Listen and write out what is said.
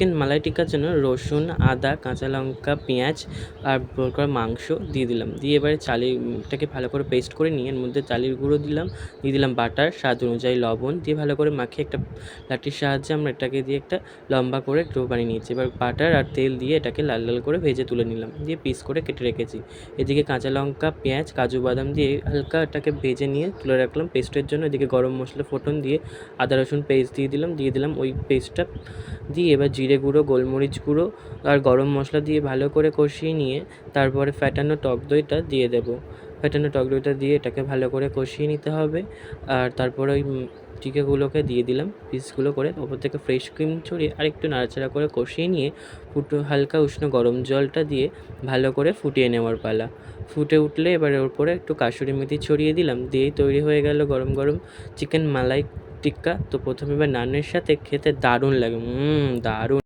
Chicken মালাই টিক্কার জন্য রসুন, আদা, কাঁচা লঙ্কা, পেঁয়াজ আর বোরো করা মাংস দিয়ে দিলাম। দিয়ে এবারে চালেরটাকে ভালো করে পেস্ট করে নিয়ে এর মধ্যে চালের গুঁড়ো দিলাম, দিয়ে দিলাম বাটার, স্বাদ অনুযায়ী লবণ দিয়ে ভালো করে মাখিয়ে একটা লাঠির সাহায্যে আমরা এটাকে দিয়ে একটা লম্বা করে ডো বানিয়ে নিয়েছি। এবার বাটার আর তেল দিয়ে এটাকে লাল লাল করে ভেজে তুলে নিলাম, দিয়ে পিস করে কেটে রেখেছি। এদিকে কাঁচা লঙ্কা, পেঁয়াজ, কাজু বাদাম দিয়ে হালকা এটাকে ভেজে নিয়ে তুলে রাখলাম পেস্টের জন্য। এদিকে গরম মশলা ফোড়ন দিয়ে আদা রসুন পেস্ট দিয়ে দিলাম ওই পেস্টটা দিয়ে এবার জিরে গুঁড়ো, গোলমরিচ গুঁড়ো আর গরম মশলা দিয়ে ভালো করে কষিয়ে নিয়ে তারপরে ফ্যাটানো টক দইটা দিয়ে দেবো। ফ্যাটানো টক দইটা দিয়ে এটাকে ভালো করে কষিয়ে নিতে হবে। আর তারপরে ওই টিকাগুলোকে দিয়ে দিলাম পিসগুলো করে, ওপর থেকে ফ্রেশ ক্রিম ছড়িয়ে আরেকটু নাড়াচাড়া করে কষিয়ে নিয়ে হালকা উষ্ণ গরম জলটা দিয়ে ভালো করে ফুটিয়ে নেওয়ার পালা। ফুটে উঠলে এবার ওর উপরে একটু কাসুরি মেথি ছড়িয়ে দিলাম, দিয়েই তৈরি হয়ে গেল গরম গরম চিকেন মালাই টিক্কা। তো প্রথমে এবার নানের সাথে খেতে দারুণ লাগে, দারুণ।